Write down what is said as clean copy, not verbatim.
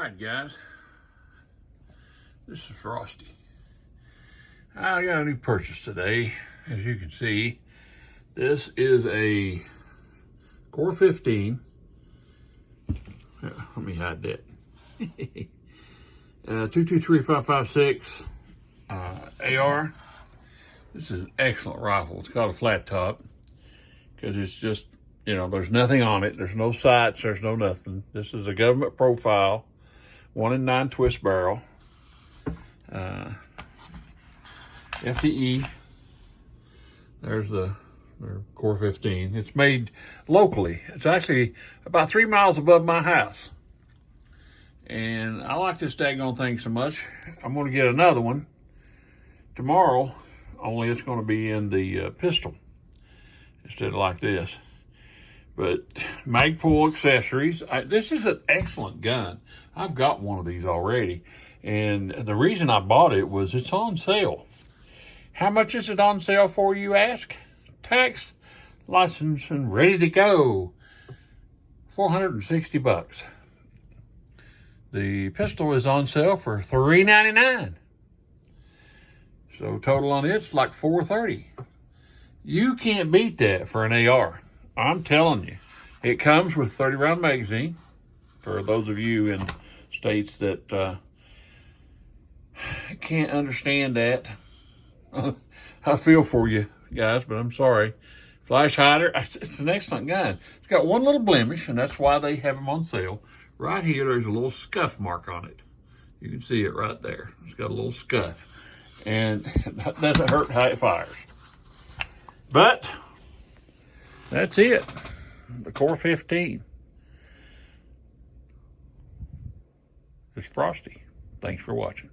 right, guys. This is Frosty. I got a new purchase today. As you can see, this is a Core 15. Let me hide that. 223556 AR. This is an excellent rifle. It's got a flat top because it's just, you know, there's nothing on it. There's no sights. There's no nothing. This is a government profile, 1 in 9 twist barrel. FDE. There's their Core 15. It's made locally. It's actually about 3 miles above my house. And I like this daggone thing so much, I'm going to get another one tomorrow, only it's going to be in the pistol instead of like this. But Magpul accessories. This is an excellent gun. I've got one of these already. And the reason I bought it was it's on sale. How much is it on sale for, you ask? Tax, license, and ready to go. $460. The pistol is on sale for $399. So total on it's like $430. You can't beat that for an AR. I'm telling you. It comes with 30-round magazine. For those of you in states that can't understand that, I feel for you guys, but I'm sorry. Flash hider, it's an excellent gun. It's got one little blemish, and that's why they have them on sale. Right here, there's a little scuff mark on it. You can see it right there. It's got a little scuff. And that doesn't hurt how it fires. But that's it. The Core 15. It's Frosty. Thanks for watching.